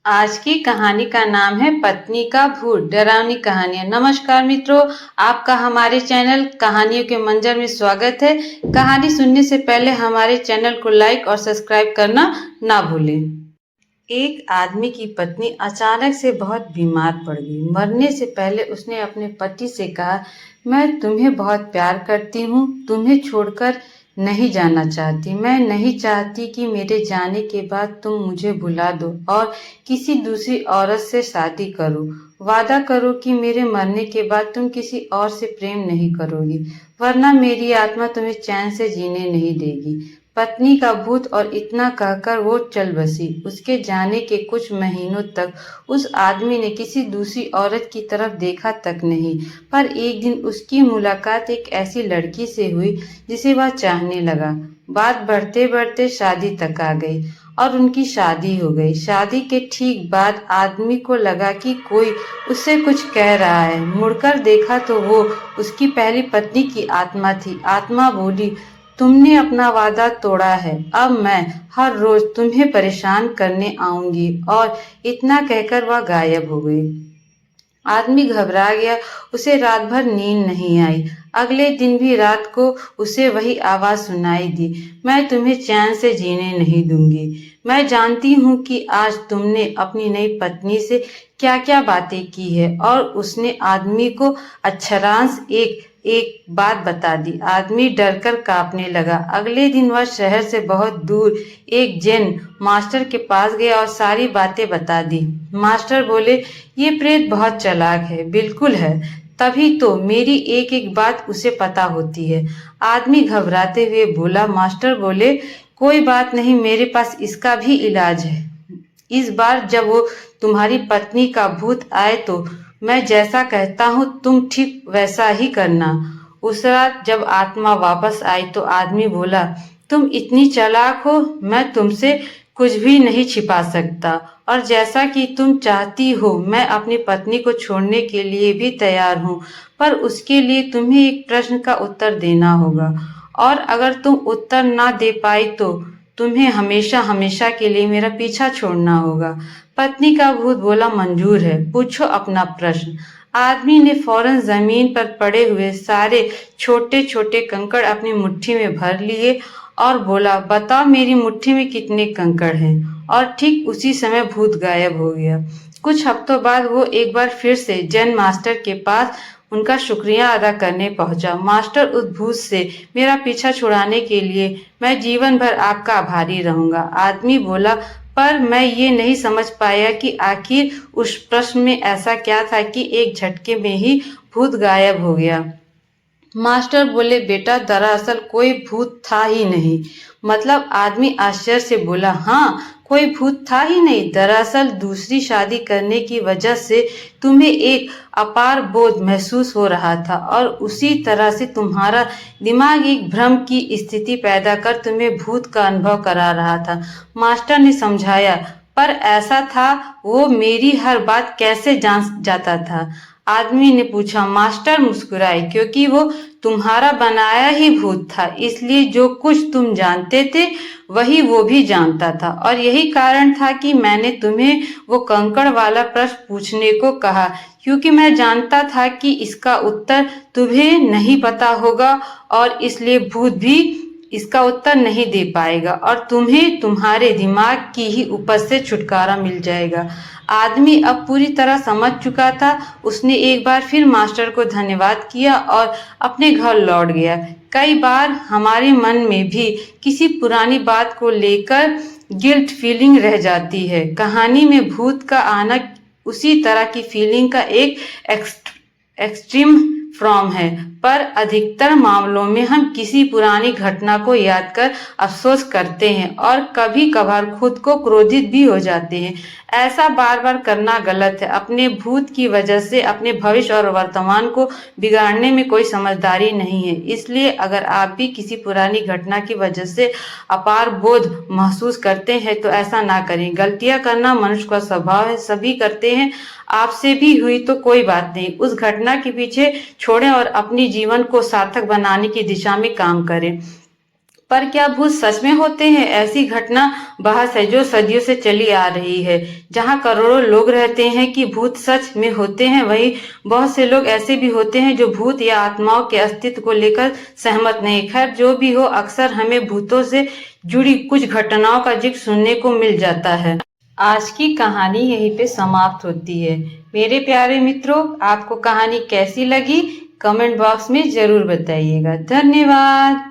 आज की कहानी का नाम है पत्नी का भूत, डरावनी कहानियां। नमस्कार मित्रों, आपका हमारे चैनल कहानियों के मंजर में स्वागत है। कहानी सुनने से पहले हमारे चैनल को लाइक और सब्सक्राइब करना ना भूलें। एक आदमी की पत्नी अचानक से बहुत बीमार पड़ गई। मरने से पहले उसने अपने पति से कहा, मैं तुम्हें बहुत प्यार करती हूँ, तुम्हें छोड़कर नहीं जाना चाहती। मैं नहीं चाहती कि मेरे जाने के बाद तुम मुझे भुला दो और किसी दूसरी औरत से शादी करो। वादा करो कि मेरे मरने के बाद तुम किसी और से प्रेम नहीं करोगी, वरना मेरी आत्मा तुम्हें चैन से जीने नहीं देगी। पत्नी का भूत और इतना कहकर वो चल बसी। उसके जाने के कुछ महीनों तक उस आदमी ने किसी दूसरी औरत की तरफ देखा तक नहीं, पर एक दिन उसकी मुलाकात एक ऐसी लड़की से हुई जिसे वह चाहने लगा। बात बढ़ते बढ़ते शादी तक आ गई और उनकी शादी हो गई। शादी के ठीक बाद आदमी को लगा कि कोई उससे कुछ कह रहा है। मुड़कर देखा तो वो उसकी पहली पत्नी की आत्मा थी। आत्मा बोली, तुमने अपना वादा तोड़ा है, अब मैं हर रोज तुम्हें परेशान करने आऊंगी। और इतना कहकर वह गायब हो गई। आदमी घबरा गया। उसे रात भर नींद नहीं आई। अगले दिन भी रात को उसे वही आवाज सुनाई दी, मैं तुम्हें चैन से जीने नहीं दूंगी। मैं जानती हूँ कि आज तुमने अपनी नई पत्नी से क्या क्या बातें की है। और उसने आदमी को अक्षरांश एक एक बात बता दी। आदमी डरकर कांपने लगा। अगले दिन वह शहर से बहुत दूर एक जैन मास्टर के पास गया और सारी बातें बता दी। मास्टर बोले, ये प्रेत बहुत चालाक है। बिल्कुल है, तभी तो मेरी एक एक बात उसे पता होती है। आदमी घबराते हुए बोला। मास्टर बोले, कोई बात नहीं, मेरे पास इसका भी इलाज है। इस बार जब वो तुम्हारी पत्नी का भूत आए तो मैं जैसा कहता हूँ तुम ठीक वैसा ही करना। उस रात जब आत्मा वापस आई तो आदमी बोला, तुम इतनी चालाक हो, मैं तुमसे कुछ भी नहीं छिपा सकता। और जैसा कि तुम चाहती हो, मैं अपनी पत्नी को छोड़ने के लिए भी तैयार हूँ, पर उसके लिए तुम्हें एक प्रश्न का उत्तर देना होगा। और अगर तुम उत्तर ना दे पाई तो तुम्हें हमेशा हमेशा के लिए मेरा पीछा छोड़ना होगा। पत्नी का भूत बोला, मंजूर है, पूछो अपना प्रश्न। आदमी ने फौरन जमीन पर पड़े हुए सारे छोटे छोटे कंकड़ अपनी मुट्ठी में भर लिए और बोला, बताओ मेरी मुट्ठी में कितने कंकड़ हैं। और ठीक उसी समय भूत गायब हो गया। कुछ हफ्तों बाद वो एक बार फिर से जैन मास्टर के पास उनका शुक्रिया अदा करने पहुंचा। मास्टर, उस भूत से मेरा पीछा छुड़ाने के लिए मैं जीवन भर आपका आभारी रहूंगा। आदमी बोला, पर मैं ये नहीं समझ पाया कि आखिर उस प्रश्न में ऐसा क्या था कि एक झटके में ही भूत गायब हो गया। मास्टर बोले, बेटा दरअसल कोई भूत था ही नहीं। मतलब? आदमी आश्चर्य से बोला, हाँ, कोई भूत था ही नहीं। दरअसल दूसरी शादी करने की वजह से तुम्हें एक अपार बोझ महसूस हो रहा था और उसी तरह से तुम्हारा दिमाग एक भ्रम की स्थिति पैदा कर तुम्हें भूत का अनुभव करा रहा था। मास्टर ने समझाया, पर ऐसा था, वो मेरी हर बात कैसे जान जाता था? आदमी ने पूछा। मास्टर मुस्कुराए, क्योंकि वो तुम्हारा बनाया ही भूत था, इसलिए जो कुछ तुम जानते थे वही वो भी जानता था। और यही कारण था कि मैंने तुम्हें वो कंकड़ वाला प्रश्न पूछने को कहा, क्योंकि मैं जानता था कि इसका उत्तर तुम्हें नहीं पता होगा और इसलिए भूत भी इसका उत्तर नहीं दे पाएगा और तुम्हें तुम्हारे दिमाग की ही उपज से छुटकारा मिल जाएगा। आदमी अब पूरी तरह समझ चुका था। उसने एक बार फिर मास्टर को धन्यवाद किया और अपने घर लौट गया। कई बार हमारे मन में भी किसी पुरानी बात को लेकर गिल्ट फीलिंग रह जाती है। कहानी में भूत का आना उसी तरह की फीलिंग का एक एक्सट्रीम फॉर्म है, पर अधिकतर मामलों में हम किसी पुरानी घटना को याद कर अफसोस करते हैं और कभी कभार खुद को क्रोधित भी हो जाते हैं। ऐसा बार बार करना गलत है। अपने भूत की वजह से अपने भविष्य और वर्तमान को बिगाड़ने में कोई समझदारी नहीं है। इसलिए अगर आप भी किसी पुरानी घटना की वजह से अपार बोझ महसूस करते हैं तो ऐसा ना करें। गलतियां करना मनुष्य का स्वभाव है, सभी करते हैं। आपसे भी हुई तो कोई बात नहीं, उस घटना के पीछे छोड़ें और अपनी जीवन को सार्थक बनाने की दिशा में काम करें। पर क्या भूत सच में होते हैं? ऐसी घटना बहस है जो सदियों से चली आ रही है। जहां करोड़ों लोग रहते हैं कि भूत सच में होते हैं, वहीं बहुत से लोग ऐसे भी होते हैं जो भूत या आत्माओं के अस्तित्व को लेकर सहमत नहीं। खैर, जो भी हो, अक्सर हमें भूतों से जुड़ी कुछ घटनाओं का जिक्र सुनने को मिल जाता है। आज की कहानी यहीं पे समाप्त होती है। मेरे प्यारे मित्रों, आपको कहानी कैसी लगी? कमेंट बॉक्स में जरूर बताइएगा। धन्यवाद।